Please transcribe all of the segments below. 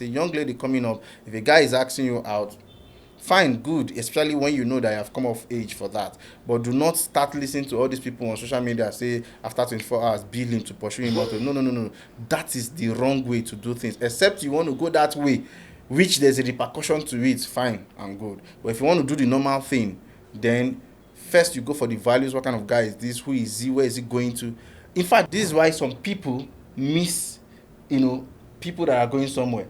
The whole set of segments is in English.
as a young lady coming up, if a guy is asking you out, fine, good, especially when you know that you have come of age for that. But do not start listening to all these people on social media say after 24 hours, bill him to pursue him. No. That is the wrong way to do things. Except you want to go that way, which there's a repercussion to it, fine and good. But if you want to do the normal thing, then first you go for the values. What kind of guy is this? Who is he? Where is he going to? In fact, this is why some people miss, people that are going somewhere.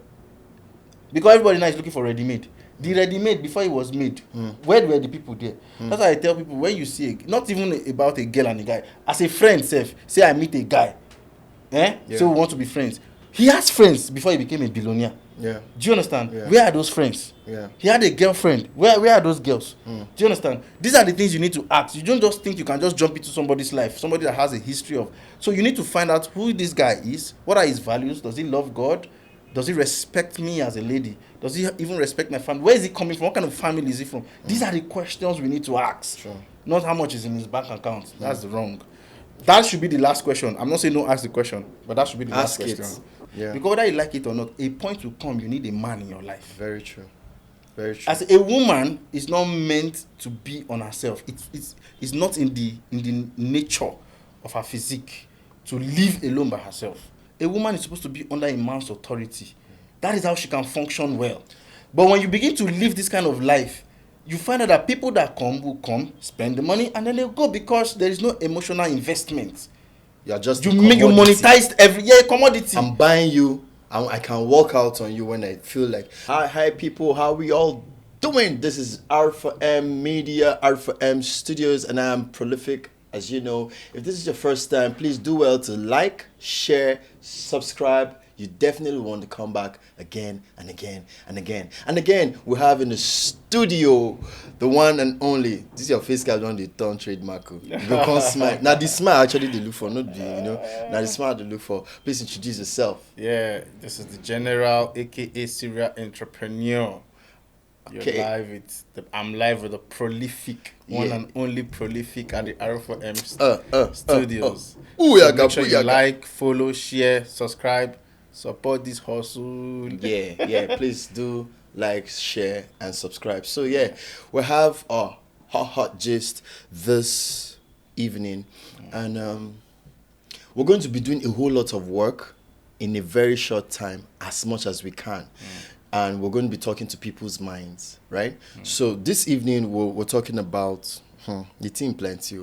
Because everybody now is looking for ready-made. The ready-made, before it was made, where were the people there? That's why I tell people, when you see, not even about a girl and a guy, as a friend, say I meet a guy, so we want to be friends. He has friends before he became a billionaire. Yeah. Do you understand? Yeah. Where are those friends? Yeah. He had a girlfriend. Where are those girls? Do you understand? These are the things you need to ask. You don't just think you can just jump into somebody's life, somebody that has a history of. So you need to find out who this guy is. What are his values? Does he love God? Does he respect me as a lady? Does he even respect my family? Where is he coming from? What kind of family is he from? These are the questions we need to ask. Sure. Not how much is in his bank account. That's wrong. That should be the last question. I'm not saying no ask the question, but that should be the last question. Yeah. Because whether you like it or not, a point will come, you need a man in your life. Very true. Very true. As a woman is not meant to be on herself. It's not in the nature of her physique to live alone by herself. A woman is supposed to be under a man's authority. That is how she can function well. But when you begin to live this kind of life, you find out that people that come will come, spend the money, and then they'll go because there is no emotional investment. You are just you monetized every commodity. I'm buying you, and I can walk out on you when I feel like, hi people, how we all doing? This is R4M Media, R4M Studios, and I am prolific. As you know, if this is your first time, please do well to like, share, subscribe. You definitely want to come back again and again and again. And again, we have in the studio the one and only. This is your face card on the turn trademark. You go come smile. Now the smile actually they look for, not the, now the smile they look for. Please introduce yourself. Yeah, this is the general, aka serial entrepreneur. I'm live with the prolific, one and only prolific at the R4M Studios. So make sure you like, follow, share, subscribe, support this hustle. Yeah. Please do like, share, and subscribe. So we have a hot gist this evening, and we're going to be doing a whole lot of work in a very short time, as much as we can. And we're going to be talking to people's minds, right? So this evening, we're talking about the team plenty,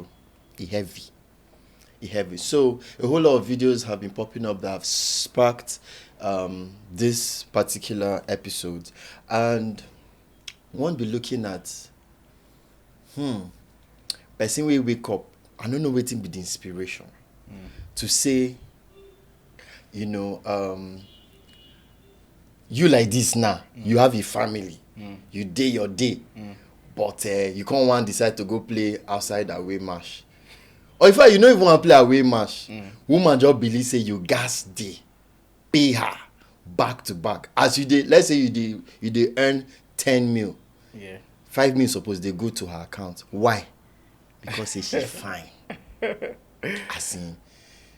heavy. So a whole lot of videos have been popping up that have sparked this particular episode. And we won't be looking at, person will wake up, I don't know waiting with the inspiration to say, you like this now, you have a family, you day your day, but you can't want to decide to go play outside away match. Or if you don't even want to play away match, woman just believe say you gas day, pay her back to back. As you did, let's say you did earn 10 mil. 5 mil suppose they go to her account. Why? Because say she fine. As in,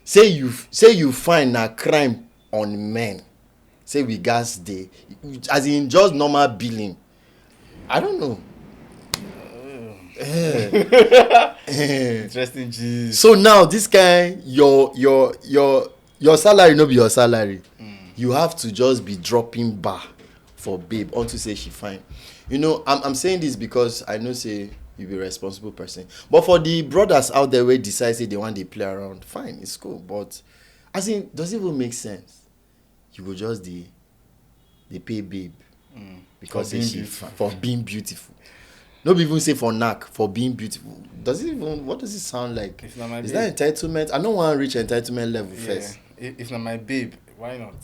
say you find a crime on men. Say we gas day, as in just normal billing. I don't know. Interesting gist. So now this guy, your salary no be your salary. You have to just be dropping bar for babe until say she fine. I'm saying this because I know say you be a responsible person. But for the brothers out there where decide say they want to play around, fine, it's cool. But as in, does it even make sense? You go just they pay babe because for being beautiful. No be even say for knack, for being beautiful. What does it sound like? Is that entitlement? I don't want to reach entitlement level first. If not my babe, why not?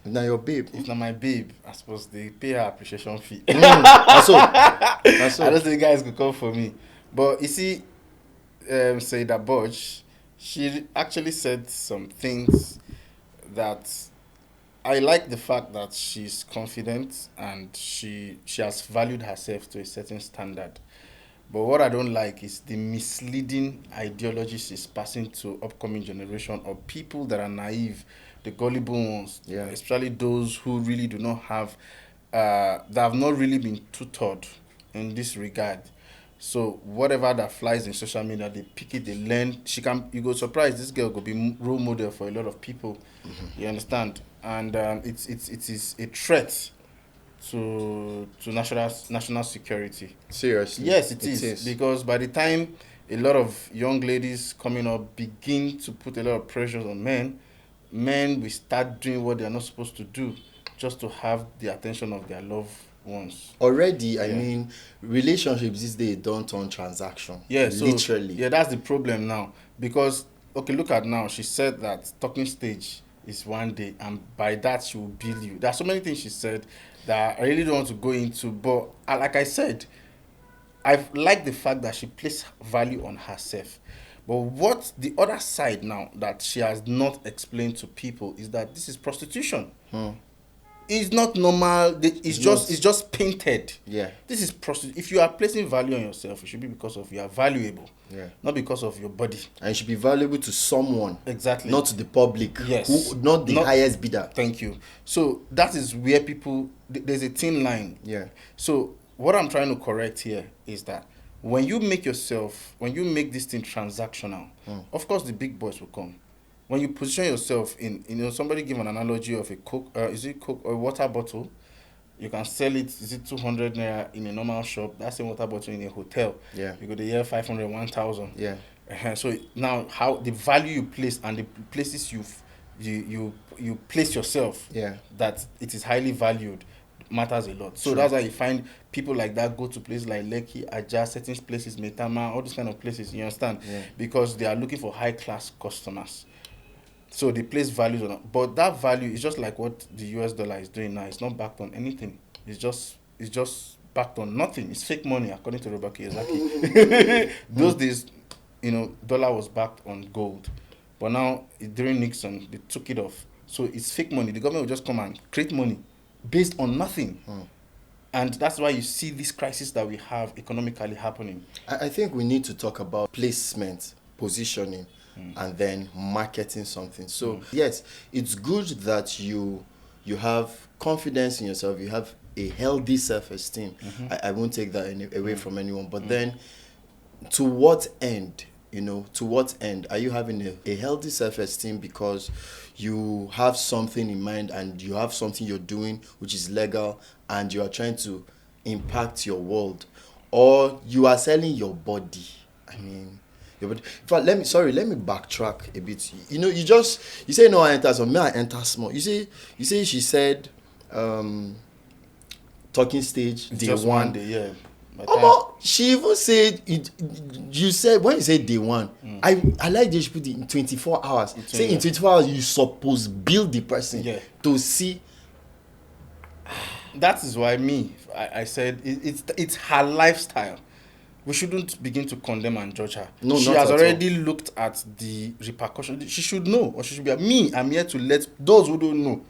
If not your babe. If not my babe, I suppose they pay her appreciation fee. That's all. I don't think guys could come for me. But you see, say that Budge, she actually said some things that I like the fact that she's confident and she has valued herself to a certain standard. But what I don't like is the misleading ideology she's passing to upcoming generation or people that are naive the gullible ones, Yeah. especially those who really do not have, that have not really been tutored in this regard. So whatever that flies in social media, they pick it, they learn. You go surprised, this girl could be role model for a lot of people. You understand? And it is a threat to national security. Seriously. Yes, it is. Because by the time a lot of young ladies coming up begin to put a lot of pressures on men will start doing what they are not supposed to do just to have the attention of their loved ones. Already, I mean, relationships these days don't turn transaction. Yeah, so literally. yeah, that's the problem now. Because okay, look at now. She said that talking stage is one day, and by that she will bill you. There are so many things she said that I really don't want to go into. But like I said, I like the fact that she placed value on herself. But what the other side now that she has not explained to people is that this is prostitution. It's not normal. It's just painted. Yeah. This is prostitution. If you are placing value on yourself, it should be because of you are valuable. Yeah. Not because of your body. And it should be valuable to someone. Exactly. Not to the public. Yes. Not the highest bidder. Thank you. So that is where people, there's a thin line. Yeah. So what I'm trying to correct here is that when you make this thing transactional, of course the big boys will come. When you position yourself in, somebody give an analogy of a Coke, is it Coke or water bottle? You can sell it, is it 200 naira in a normal shop? That's a water bottle in a hotel. Yeah. You go to hear 500, 1,000. Yeah. So now how the value you place and the places you place yourself, that it is highly valued, matters a lot. So that's why you find people like that go to places like Lekki, Ajah, certain places, Metama, all these kind of places, you understand? Yeah. Because they are looking for high class customers. So they place values on it. But that value is just like what the US dollar is doing now. It's not backed on anything. It's just backed on nothing. It's fake money, according to Robert Kiyosaki. Those days, dollar was backed on gold. But now, during Nixon, they took it off. So it's fake money. The government will just come and create money based on nothing. And that's why you see this crisis that we have economically happening. I think we need to talk about placement, positioning, and then marketing something. So yes, it's good that you have confidence in yourself. You have a healthy self-esteem. I won't take that away from anyone. But then, to what end? To what end are you having a healthy self-esteem because you have something in mind and you have something you're doing which is legal and you are trying to impact your world, or you are selling your body? I mean, in fact, let me backtrack a bit. You say no, I enter some, me I enter small. You say she said talking stage day just one day, yeah. She even said it. You said when you say day one, I like that she put it in 24 hours. Say in 24 hours you suppose build the person to see. That is why I said it's her lifestyle. We shouldn't begin to condemn and judge her. No, she not has at already looked at the repercussions. She should know, or she should be. I'm here to let those who don't know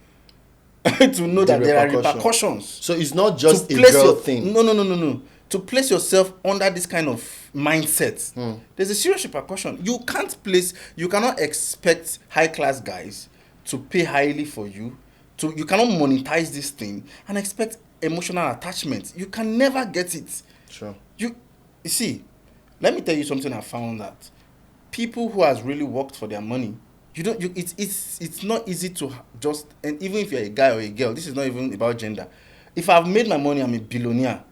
to know that there are repercussions. So it's not just a girl thing. No. To place yourself under this kind of mindset, there's a serious repercussion. You cannot expect high class guys to pay highly for you. You cannot monetize this thing and expect emotional attachment. You can never get it. Sure. You see, let me tell you something. I found that people who has really worked for their money, it's not easy to just, and even if you're a guy or a girl, this is not even about gender. If I've made my money, I'm a billionaire.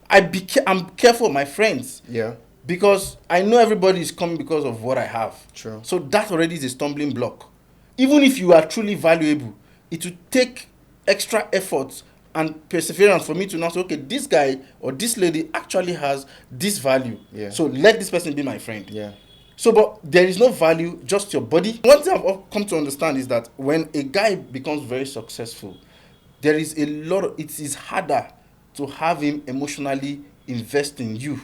I'm careful of my friends. Yeah. Because I know everybody is coming because of what I have. True. So that already is a stumbling block. Even if you are truly valuable, it will take extra effort and perseverance for me to now say, okay, this guy or this lady actually has this value. Yeah. So let this person be my friend. Yeah. So, but there is no value, just your body. One thing I've come to understand is that when a guy becomes very successful, it is harder to have him emotionally invest in you.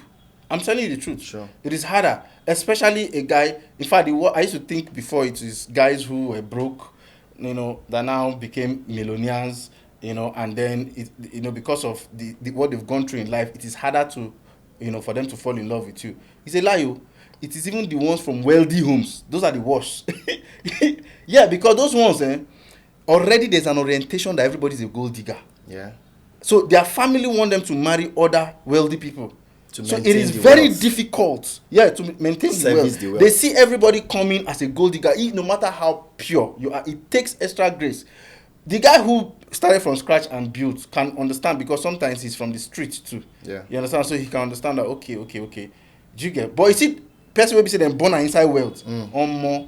I'm telling you the truth. Sure. It is harder, especially a guy. In fact, I used to think before it is guys who were broke, that now became millionaires, and then because of the what they've gone through in life, it is harder to, for them to fall in love with you. It's a lie. it is even the ones from wealthy homes. Those are the worst. Yeah, because those ones, already there's an orientation that everybody's a gold digger. Yeah. So their family want them to marry other wealthy people. To So it maintain is the very wealth. difficult, yeah, to maintain Service the the wealth. wealth. They see everybody coming as a gold digger, no matter how pure you are. It takes extra grace. The guy who started from scratch and built can understand, because sometimes he's from the street too. Yeah. You understand? So he can understand that, okay. Do you get? But you see, person will be say them born inside wealth. More.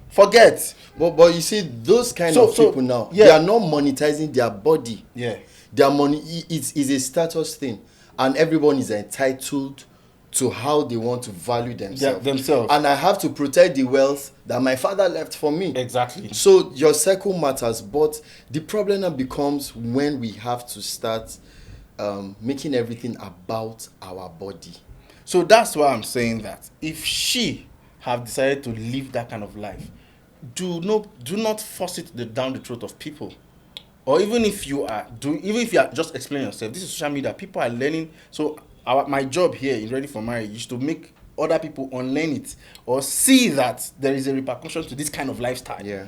Forget. But you see, those kind So- of so, people now, yeah. they are not monetizing their body. Yeah. Their money is a status thing, and everyone is entitled to how they want to value themselves. themselves. And I have to protect the wealth that my father left for me. Exactly. So your circle matters, but the problem now becomes when we have to start making everything about our body. So that's why I'm saying that if she have decided to live that kind of life, do not force it down the throat of people. Or even if you are just explaining yourself, this is social media. People are learning. So my job here in Ready for Marriage is to make other people unlearn it or see that there is a repercussion to this kind of lifestyle. Yeah.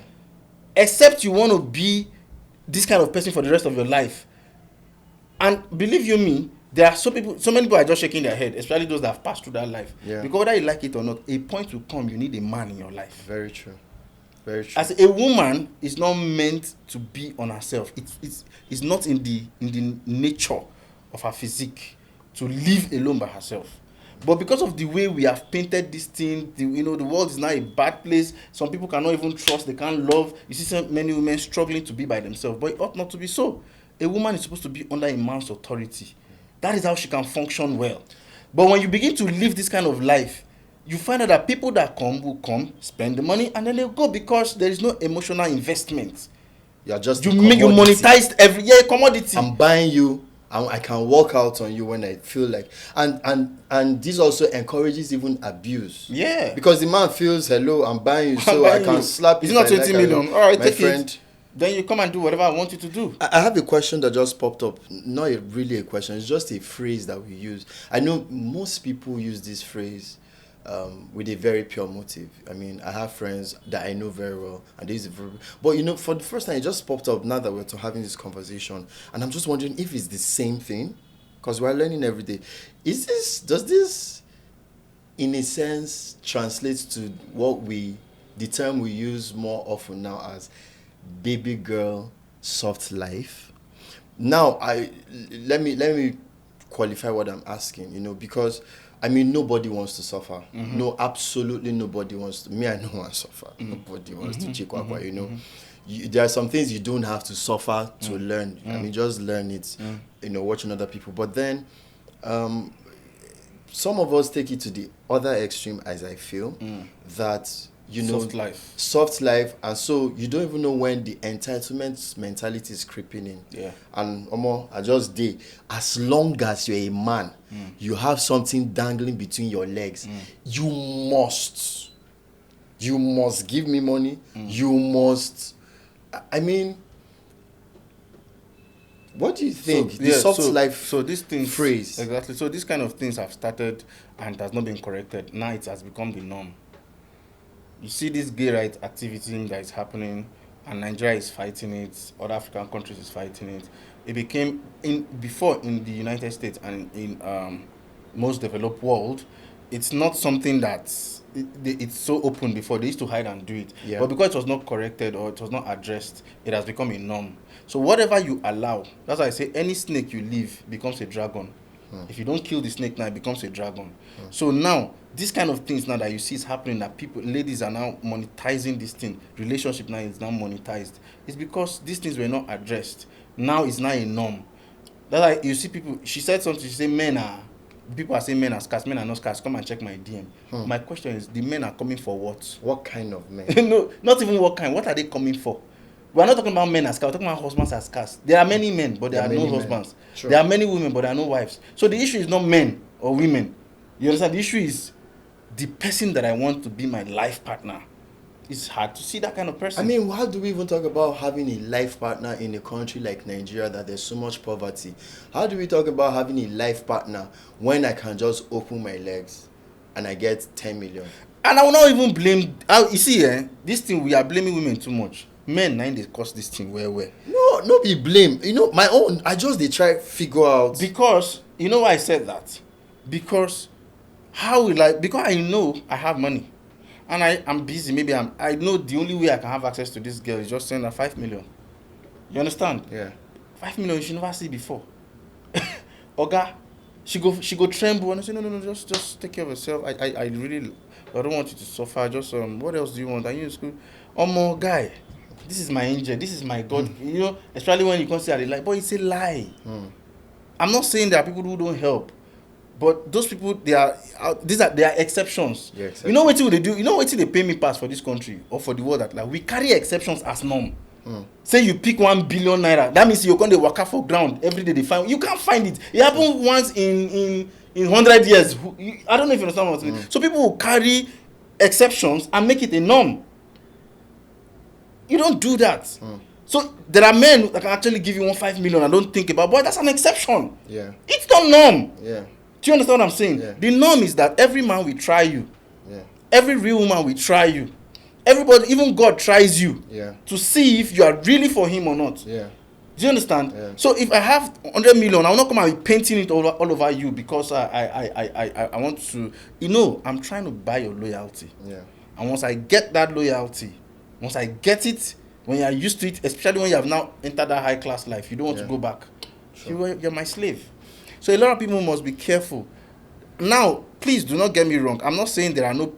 Except you want to be this kind of person for the rest of your life. And believe you me, there are so many people are just shaking their head, especially those that have passed through that life. Yeah. Because whether you like it or not, a point will come, you need a man in your life. Very true. Very true. As a woman is not meant to be on herself. It's not in the nature of her physique to live alone by herself. But because of the way we have painted this thing, the world is now a bad place. Some people cannot even trust, they can't love. You see so many women struggling to be by themselves, but it ought not to be so. A woman is supposed to be under a man's authority. That is how she can function well. But when you begin to live this kind of life, you find out that people that will come, spend the money, and then they'll go because there is no emotional investment. You're just You monetized every commodity. I'm buying you, and I can walk out on you when I feel like, and this also encourages even abuse. Yeah. Because the man feels, hello, I'm buying you, so I can slap you. It's not 20 million. All right, my take friend. it. Then you come and do whatever I want you to do. I have a question that just popped up. Not really a question. It's just a phrase that we use. I know most people use this phrase with a very pure motive. I mean, I have friends that I know very well, and this is very. But for the first time, it just popped up now that we're having this conversation, and I'm just wondering if it's the same thing, because we're learning every day. Does this, in a sense, translate to the term we use more often now as baby girl soft life? Now, let me qualify what I'm asking, because I mean, nobody wants to suffer. Mm-hmm. No, absolutely nobody wants to. Me, I don't want to suffer. Mm-hmm. Nobody wants to chikwakwa, there are some things you don't have to suffer to learn. I mean, just learn it, watching other people. But then, some of us take it to the other extreme, as I feel, that soft life, and so you don't even know when the entitlement mentality is creeping in. Yeah. And I just did. As long as you're a man, you have something dangling between your legs. You must give me money. You must. I mean, what do you think? So these things phrase. Exactly. So these kind of things have started and has not been corrected. Now it has become the norm. You see this gay rights activity that is happening, and Nigeria is fighting it, other African countries is fighting it. It became before in the United States and in most developed world, it's not something that's it's so open before. They used to hide and do it. Yeah. But because it was not corrected or it was not addressed, it has become a norm. So whatever you allow, that's why I say any snake you leave becomes a dragon. If you don't kill the snake now, it becomes a dragon. So now, this kind of things now that you see is happening, that ladies are now monetizing this thing. Relationship now is now monetized. It's because these things were not addressed. Now it's now a norm. That's why you see people, she said something, she said people are saying men are scarce, men are not scarce. Come and check my DM. My question is, the men are coming for what? What kind of men? No, not even what kind. What are they coming for? We are not talking about men as scarce. We're talking about husbands as scarce. There are many men, but there are no husbands. Sure. There are many women, but there are no wives. So the issue is not men or women. You understand? The issue is the person that I want to be my life partner. It's hard to see that kind of person. I mean, how do we even talk about having a life partner in a country like Nigeria that there's so much poverty? How do we talk about having a life partner when I can just open my legs? and I get 10 million. And I will not even blame. You see, this thing we are blaming women too much. Men, they cause this thing well. No be blame. You know, my own. I just they try figure out. Because you know why I said that? Because because I know I have money, and I'm busy. Maybe I know the only way I can have access to this girl is just send her 5 million. You understand? Yeah. 5 million you never see before. Oga, she go tremble and I say no, just take care of yourself. I really I don't want you to suffer. Just what else do you want? Are you in school? More guy, this is my angel. This is my God. You know, especially when you come say I lie, but it's a lie. I'm not saying there are people who don't help, but those people they are exceptions. Yeah, exceptions. You know what they do? You know what they pay me pass for this country or for the world that like we carry exceptions as norm. Say you pick 1 billion naira, that means you're going to work out for ground every day. They find you can't find it. It happened once in 100 years. I don't know if you understand what I'm saying. So people will carry exceptions and make it a norm. You don't do that. So there are men that can actually give you 5 million and don't think about, boy, that's an exception. Yeah. It's not norm. Yeah. Do you understand what I'm saying? Yeah. The norm is that every man will try you. Yeah. Every real woman will try you. Everybody, even God tries you to see if you are really for him or not. Yeah. Do you understand? Yeah. So if I have 100 million, I will not come and be painting it all over you because I want to, I'm trying to buy your loyalty. Yeah. And once I get that loyalty, once I get it, when you are used to it, especially when you have now entered that high class life, you don't want to go back. Sure. You're my slave. So a lot of people must be careful. Now, please do not get me wrong. I'm not saying there are no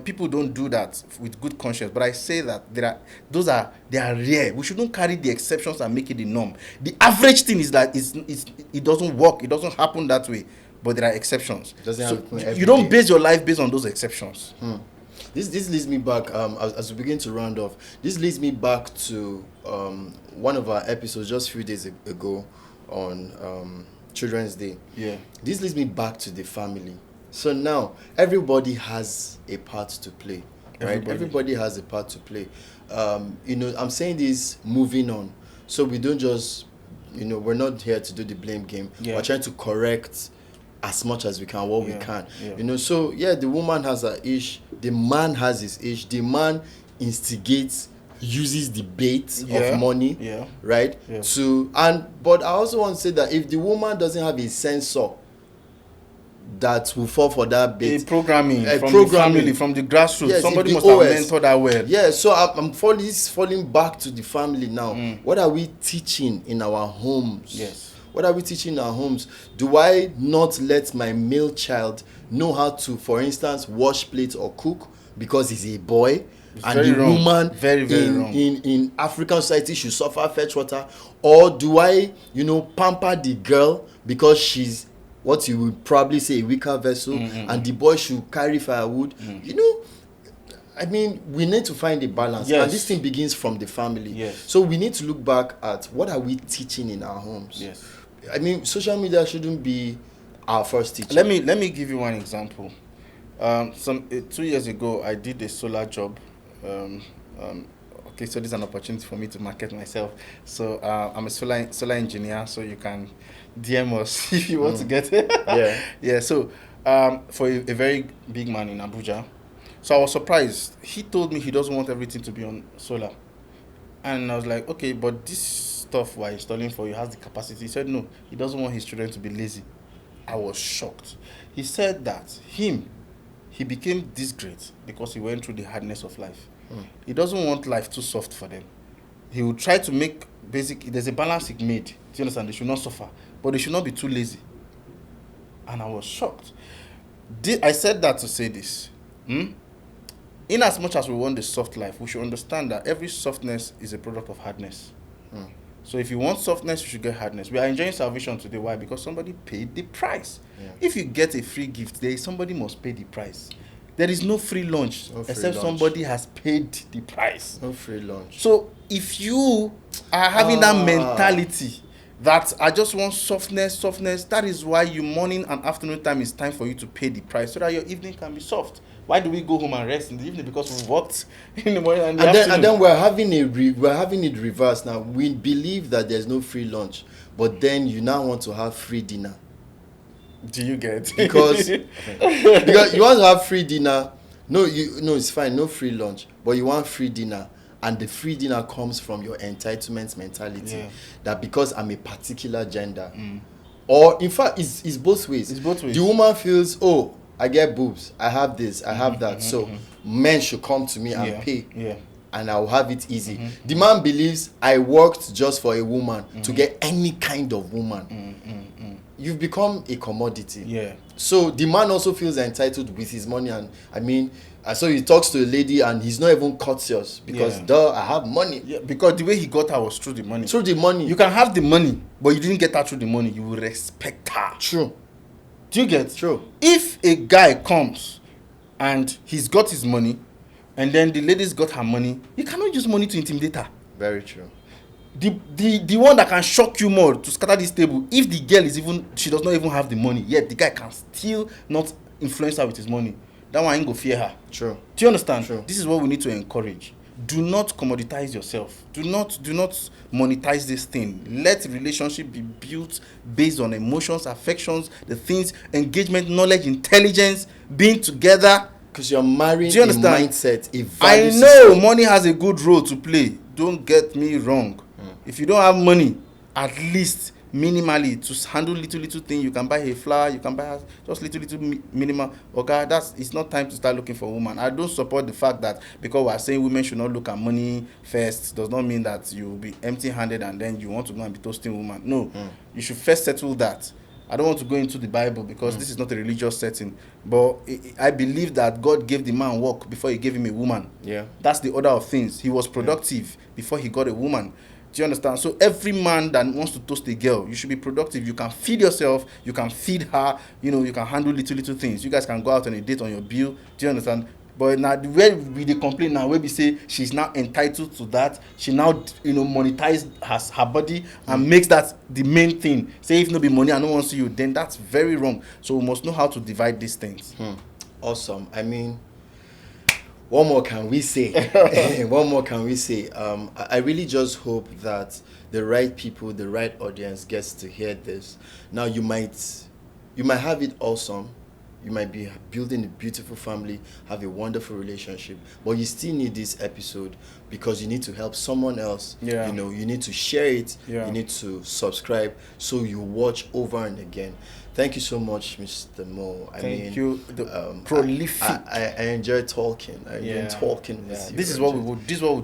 people don't do that with good conscience, but I say that they are rare. We shouldn't carry the exceptions and make it the norm. The average thing is that it doesn't work. It doesn't happen that way. But there are exceptions. You don't base your life based on those exceptions. This leads me back as we begin to round off. This leads me back to one of our episodes just a few days ago on Children's Day. Yeah. This leads me back to the family. So now everybody has a part to play, right? Everybody has a part to play. I'm saying this moving on, so we don't just, we're not here to do the blame game. Yeah. We're trying to correct as much as we can what we can. Yeah. So the woman has her ish, the man has his ish. The man instigates, uses the bait of money, right? Yeah. But I also want to say that if the woman doesn't have a sensor that will fall for that bait, the programming the family, from the grassroots, yes, somebody must have mentored that well. Yeah, so I'm falling back to the family now. What are we teaching in our homes? Yes. What are we teaching in our homes? Do I not let my male child know how to, for instance, wash plates or cook because he's a boy? It's and the wrong. Woman very wrong. in African society should suffer fetch water? Or do I, pamper the girl because she's what you would probably say a weaker vessel, and the boy should carry firewood? I mean, we need to find a balance. Yes. And this thing begins from the family. Yes. So we need to look back at what are we teaching in our homes. Yes. I mean, social media shouldn't be our first teacher. Let me give you one example. 2 years ago, I did a solar job. Okay, so this is an opportunity for me to market myself. So I'm a solar engineer, so you can DM us if you want to get it. Yeah. So for a very big man in Abuja. So I was surprised. He told me he doesn't want everything to be on solar. And I was like, okay, but this stuff we're installing for you has the capacity. He said no, he doesn't want his children to be lazy. I was shocked. He said that he became this great because he went through the hardness of life. He doesn't want life too soft for them. He will try to make there's a balance he made. Do you understand? They should not suffer, but they should not be too lazy. And I was shocked. I said that to say this. In as much as we want the soft life, we should understand that every softness is a product of hardness. So if you want softness, you should get hardness. We are enjoying salvation today. Why? Because somebody paid the price. Yeah. If you get a free gift, somebody must pay the price. There is no free lunch except somebody has paid the price. No free lunch. So if you are having that mentality that I just want softness, that is why your morning and afternoon time is time for you to pay the price so that your evening can be soft. Why do we go home and rest in the evening? Because we worked in the morning and the afternoon. And then we're having it reversed now. We believe that there's no free lunch, but then you now want to have free dinner. Do you get? because you want to have free dinner. No, it's fine, no free lunch, but you want free dinner, and the free dinner comes from your entitlement mentality. Yeah. That because I'm a particular gender, or in fact, it's both ways. It's both ways. The woman feels, oh, I get boobs, I have this, I have that, so men should come to me and pay. Yeah. And I'll have it easy. The man believes I worked just for a woman to get any kind of woman. You've become a commodity. Yeah. So the man also feels entitled with his money, and I mean, so he talks to a lady and he's not even courteous because I have money. Yeah, because the way he got her was through the money. Through the money. You can have the money, but you didn't get her through the money. You will respect her. True. Do you get? True. If a guy comes and he's got his money, and then the lady's got her money, you cannot use money to intimidate her. Very true. The one that can shock you more to scatter this table, if the girl she does not even have the money, yet the guy can still not influence her with his money, that one ain't go fear her. True. Do you understand? True. This is what we need to encourage. Do not commoditize yourself. Do not monetize this thing. Let relationship be built based on emotions, affections, the things, engagement, knowledge, intelligence, being together. Because you're marrying Do you understand? a mindset, a I value know system. money has a good role to play. Don't get me wrong. If you don't have money, at least minimally to handle little thing, you can buy a flower, you can buy just little minimal. Okay, it's not time to start looking for a woman. I don't support the fact that because we are saying women should not look at money first does not mean that you will be empty-handed and then you want to go and be toasting woman. No, you should first settle that. I don't want to go into the Bible because this is not a religious setting, but I believe that God gave the man work before he gave him a woman. Yeah. That's the order of things. He was productive before he got a woman. Do you understand? So every man that wants to toast a girl, you should be productive. You can feed yourself, you can feed her, you can handle little things. You guys can go out on a date on your bill. Do you understand? But now the way we dey complain now, where we say she's now entitled to that, she now monetize her body and makes that the main thing. Say if no be money, I don't want to see you, then that's very wrong. So we must know how to divide these things. Awesome. I mean, what more can we say? What more can we say? I really just hope that the right people, the right audience gets to hear this. Now you might have it awesome. You might be building a beautiful family, have a wonderful relationship, but you still need this episode because you need to help someone else. Yeah. You need to share it. Yeah. You need to subscribe so you watch over and again. Thank you so much, Mr. Mo. Thank you. Prolific. I enjoy talking. I enjoy talking with you. This is what we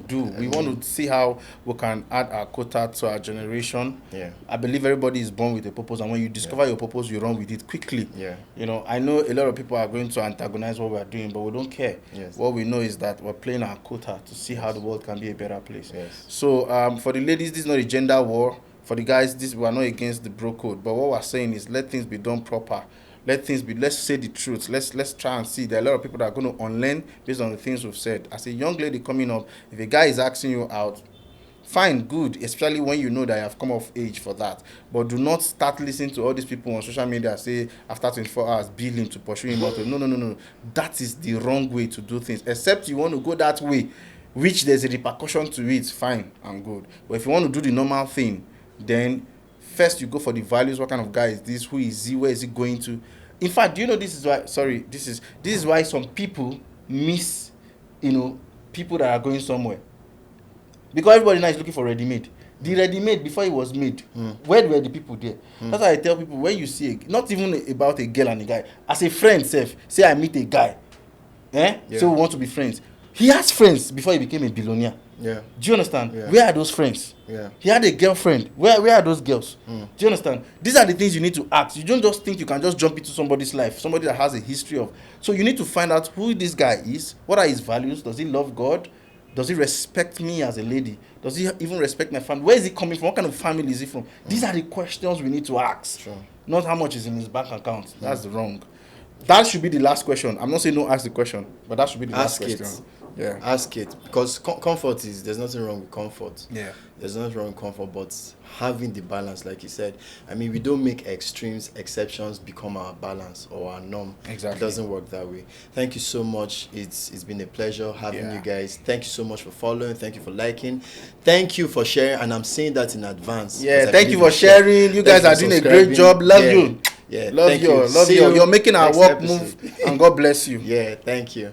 do. We want to see how we can add our quota to our generation. Yeah. I believe everybody is born with a purpose, and when you discover your purpose, you run with it quickly. Yeah. I know a lot of people are going to antagonize what we are doing, but we don't care. Yes. What we know is that we're playing our quota to see how the world can be a better place. Yes. So for the ladies, this is not a gender war. For the guys, we are not against the bro code, but what we're saying is let things be done proper. Let's say the truth. Let's try and see. There are a lot of people that are going to unlearn based on the things we've said. As a young lady coming up, if a guy is asking you out, fine, good, especially when you know that you have come of age for that. But do not start listening to all these people on social media say after 24 hours, bill him to pursue him out. No. That is the wrong way to do things. Except you want to go that way, which there's a repercussion to it, fine and good. But if you want to do the normal thing, then first you go for the values. What kind of guy is this? Who is he? Where is he going to? In fact, do you know this is why some people miss people that are going somewhere, because everybody now is looking for ready-made. The ready-made before it was made, where were the people there? That's why I tell people, when you see not even about a girl and a guy, as a friend self, say I meet a guy, so we want to be friends. He has friends before he became a billionaire. Yeah. Do you understand? Yeah. Where are those friends? Yeah. He had a girlfriend. Where are those girls? Do you understand? These are the things you need to ask. You don't just think you can just jump into somebody's life, somebody that has a history of. So you need to find out who this guy is. What are his values? Does he love God? Does he respect me as a lady? Does he even respect my family? Where is he coming from? What kind of family is he from? These are the questions we need to ask. Sure. Not how much is in his bank account. That's wrong. That should be the last question. I'm not saying don't ask the question, but that should be the last question. Yeah. Ask it, because comfort there's nothing wrong with comfort. Yeah. There's nothing wrong with comfort, but having the balance, like you said, I mean, we don't make exceptions become our balance or our norm. Exactly. It doesn't work that way. Thank you so much. It's been a pleasure having you guys. Thank you so much for following. Thank you for liking. Thank you for sharing, and I'm saying that in advance. Yeah, thank you for sharing. You guys are doing a great job. Love you. Yeah, Love thank you. you. Love See you. you You're making our next work episode. move, and God bless you. Yeah, thank you.